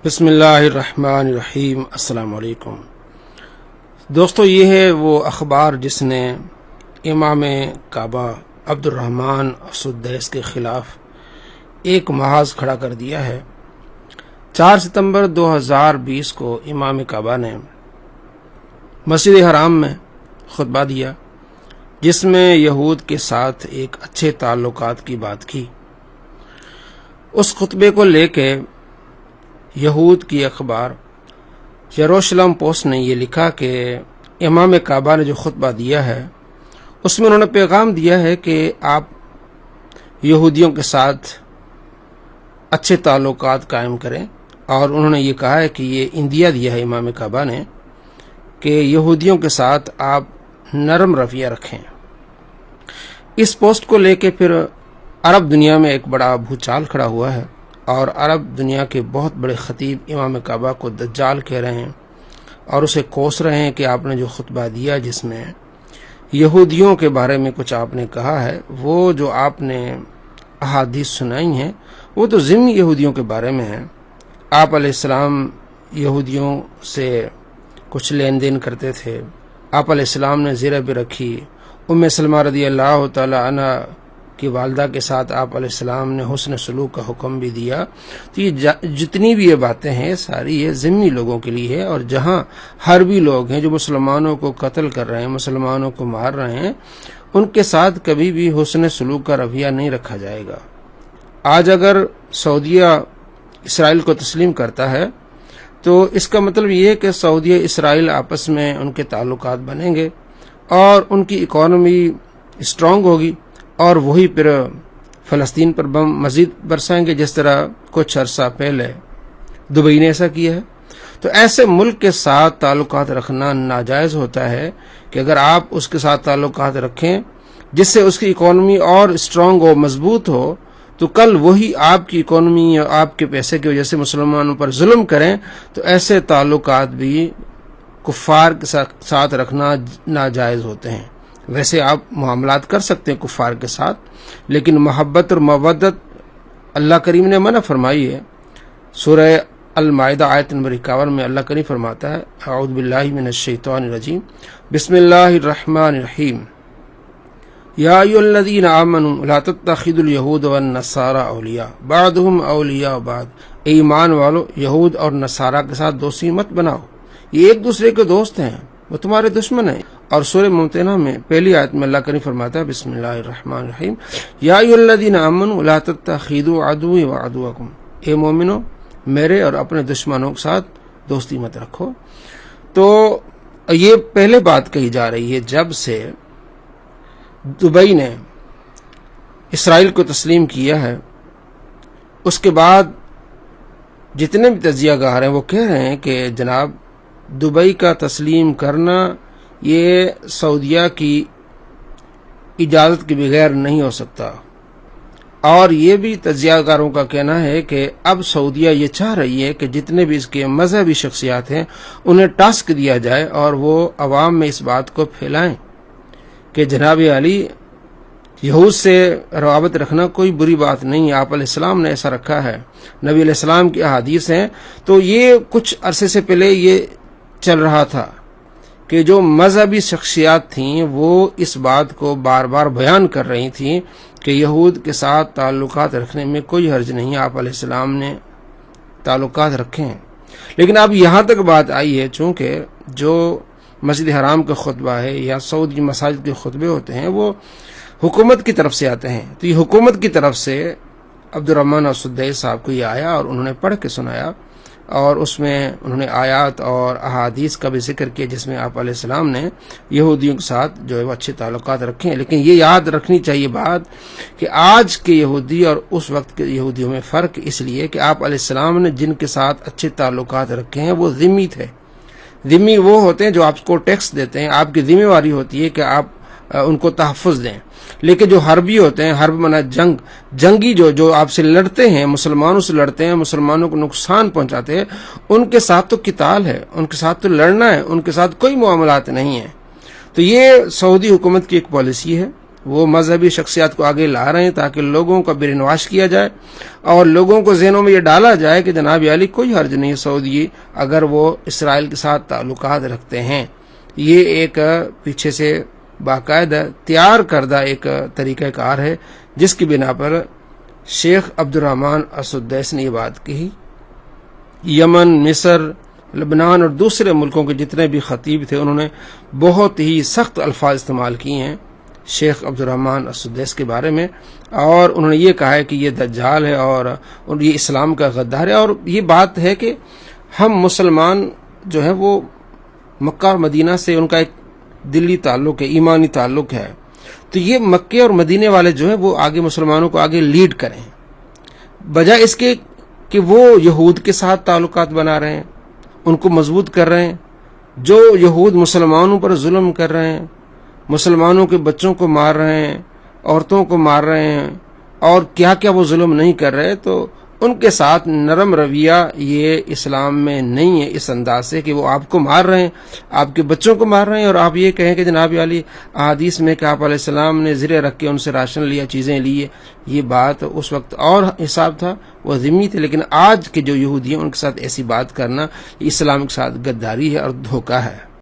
بسم اللہ الرحمن الرحیم۔ السلام علیکم دوستو، یہ ہے وہ اخبار جس نے امام کعبہ عبد الرحمن السدیس کے خلاف ایک محاذ کھڑا کر دیا ہے۔ 4 ستمبر 2020 کو امام کعبہ نے مسجد حرام میں خطبہ دیا، جس میں یہود کے ساتھ ایک اچھے تعلقات کی بات کی۔ اس خطبے کو لے کے یہود کی اخبار یروشلم پوسٹ نے یہ لکھا کہ امام کعبہ نے جو خطبہ دیا ہے اس میں انہوں نے پیغام دیا ہے کہ آپ یہودیوں کے ساتھ اچھے تعلقات قائم کریں، اور انہوں نے یہ کہا ہے کہ یہ اندیا دیا ہے امام کعبہ نے کہ یہودیوں کے ساتھ آپ نرم رویہ رکھیں۔ اس پوسٹ کو لے کے پھر عرب دنیا میں ایک بڑا بھوچال کھڑا ہوا ہے، اور عرب دنیا کے بہت بڑے خطیب امام کعبہ کو دجال کہہ رہے ہیں اور اسے کوس رہے ہیں کہ آپ نے جو خطبہ دیا جس میں یہودیوں کے بارے میں کچھ آپ نے کہا ہے، وہ جو آپ نے احادیث سنائی ہیں وہ تو ضمنی یہودیوں کے بارے میں ہیں۔ آپ علیہ السلام یہودیوں سے کچھ لین دین کرتے تھے، آپ علیہ السلام نے زیرہ بھی رکھی، ام سلمہ رضی اللہ تعالی عنہ کی والدہ کے ساتھ آپ علیہ السلام نے حسن سلوک کا حکم بھی دیا۔ تو یہ جتنی بھی یہ باتیں ہیں ساری یہ ذمہ لوگوں کے لیے ہے، اور جہاں حربی لوگ ہیں جو مسلمانوں کو قتل کر رہے ہیں، مسلمانوں کو مار رہے ہیں، ان کے ساتھ کبھی بھی حسن سلوک کا رویہ نہیں رکھا جائے گا۔ آج اگر سعودیہ اسرائیل کو تسلیم کرتا ہے تو اس کا مطلب یہ ہے کہ سعودیہ اسرائیل آپس میں ان کے تعلقات بنیں گے اور ان کی اکانومی اسٹرانگ ہوگی، اور وہی پھر فلسطین پر بم مزید برسائیں گے، جس طرح کچھ عرصہ پہلے دبئی نے ایسا کیا ہے۔ تو ایسے ملک کے ساتھ تعلقات رکھنا ناجائز ہوتا ہے کہ اگر آپ اس کے ساتھ تعلقات رکھیں جس سے اس کی اکانومی اور اسٹرانگ ہو، مضبوط ہو، تو کل وہی آپ کی اکانومی اور آپ کے پیسے کی وجہ سے مسلمانوں پر ظلم کریں، تو ایسے تعلقات بھی کفار کے ساتھ رکھنا ناجائز ہوتے ہیں۔ ویسے آپ معاملات کر سکتے ہیں کفار کے ساتھ، لیکن محبت اور مودت اللہ کریم نے منع فرمائی ہے۔ سورہ المائدہ آیت نمبر 51 میں اللہ کریم فرماتا ہے، اعوذ باللہ من الشیطان الرجیم، بسم اللہ الرحمن الرحیم، یا ایھا الذین آمنوا لا تتخذوا اليہود والنصارى اولیاء بعضهم اولیاء بعض، اے ایمان والو یہود اور نصارہ کے ساتھ دوستی مت بناؤ، یہ ایک دوسرے کے دوست ہیں، وہ تمہارے دشمن ہیں۔ اور سورہ ممتحنہ میں پہلی آیت میں اللہ کریم فرماتا ہے، بسم اللہ الرحمن الرحیم، یا ایھا الذین آمنوا لا تتخذوا عدوی وعدوکم، اے مومنو میرے اور اپنے دشمنوں کے ساتھ دوستی مت رکھو۔ تو یہ پہلے بات کہی جا رہی ہے جب سے دبئی نے اسرائیل کو تسلیم کیا ہے، اس کے بعد جتنے بھی تجزیہ گار ہیں وہ کہہ رہے ہیں کہ جناب دبئی کا تسلیم کرنا یہ سعودیہ کی اجازت کے بغیر نہیں ہو سکتا، اور یہ بھی تجزیہ کاروں کا کہنا ہے کہ اب سعودیہ یہ چاہ رہی ہے کہ جتنے بھی اس کے مذہبی شخصیات ہیں انہیں ٹاسک دیا جائے اور وہ عوام میں اس بات کو پھیلائیں کہ جناب علی یہود سے روابط رکھنا کوئی بری بات نہیں ہے، آپ علیہ السلام نے ایسا رکھا ہے، نبی علیہ السلام کی احادیث ہیں۔ تو یہ کچھ عرصے سے پہلے یہ چل رہا تھا کہ جو مذہبی شخصیات تھیں وہ اس بات کو بار بار بیان کر رہی تھیں کہ یہود کے ساتھ تعلقات رکھنے میں کوئی حرج نہیں، آپ علیہ السلام نے تعلقات رکھے ہیں۔ لیکن اب یہاں تک بات آئی ہے، چونکہ جو مسجد حرام کا خطبہ ہے یا سعودی مساجد کے خطبے ہوتے ہیں وہ حکومت کی طرف سے آتے ہیں، تو یہ حکومت کی طرف سے عبد الرحمن السدیس صاحب کو یہ آیا اور انہوں نے پڑھ کے سنایا، اور اس میں انہوں نے آیات اور احادیث کا بھی ذکر کیا جس میں آپ علیہ السلام نے یہودیوں کے ساتھ جو ہے وہ اچھے تعلقات رکھے ہیں۔ لیکن یہ یاد رکھنی چاہیے بات کہ آج کے یہودی اور اس وقت کے یہودیوں میں فرق اس لیے کہ آپ علیہ السلام نے جن کے ساتھ اچھے تعلقات رکھے ہیں وہ ذمی تھے۔ ذمی وہ ہوتے ہیں جو آپ کو ٹیکس دیتے ہیں، آپ کی ذمہ داری ہوتی ہے کہ آپ ان کو تحفظ دیں، لیکن جو حربی ہوتے ہیں، حرب منا جنگی جو آپ سے لڑتے ہیں، مسلمانوں سے لڑتے ہیں، مسلمانوں کو نقصان پہنچاتے ہیں، ان کے ساتھ تو قتال ہے، ان کے ساتھ تو لڑنا ہے، ان کے ساتھ کوئی معاملات نہیں ہیں۔ تو یہ سعودی حکومت کی ایک پالیسی ہے وہ مذہبی شخصیات کو آگے لا رہے ہیں تاکہ لوگوں کا برین واش کیا جائے اور لوگوں کو ذہنوں میں یہ ڈالا جائے کہ جناب علی کوئی حرج نہیں سعودی اگر وہ اسرائیل کے ساتھ تعلقات رکھتے ہیں۔ یہ ایک پیچھے سے باقاعدہ تیار کردہ ایک طریقہ کار ہے جس کی بنا پر شیخ عبد الرحمن السدیس نے یہ بات کہی۔ یمن، مصر، لبنان اور دوسرے ملکوں کے جتنے بھی خطیب تھے انہوں نے بہت ہی سخت الفاظ استعمال کیے ہیں شیخ عبد الرحمن السدیس کے بارے میں، اور انہوں نے یہ کہا ہے کہ یہ دجال ہے اور یہ اسلام کا غدار ہے۔ اور یہ بات ہے کہ ہم مسلمان جو ہیں وہ مکہ اور مدینہ سے ان کا ایک دلی تعلق ہے، ایمانی تعلق ہے، تو یہ مکے اور مدینے والے جو ہیں وہ آگے مسلمانوں کو آگے لیڈ کریں، بجائے اس کے کہ وہ یہود کے ساتھ تعلقات بنا رہے ہیں، ان کو مضبوط کر رہے ہیں۔ جو یہود مسلمانوں پر ظلم کر رہے ہیں، مسلمانوں کے بچوں کو مار رہے ہیں، عورتوں کو مار رہے ہیں، اور کیا کیا وہ ظلم نہیں کر رہے، تو ان کے ساتھ نرم رویہ یہ اسلام میں نہیں ہے، اس انداز سے کہ وہ آپ کو مار رہے ہیں، آپ کے بچوں کو مار رہے ہیں، اور آپ یہ کہیں کہ جناب علی احادیث میں کہ آپ علیہ السلام نے زرے رکھ کے ان سے راشن لیا، چیزیں لی۔ یہ بات اس وقت اور حساب تھا، وہ ذمہ تھے، لیکن آج کے جو یہودی ہیں ان کے ساتھ ایسی بات کرنا یہ اسلام کے ساتھ غداری ہے اور دھوکہ ہے۔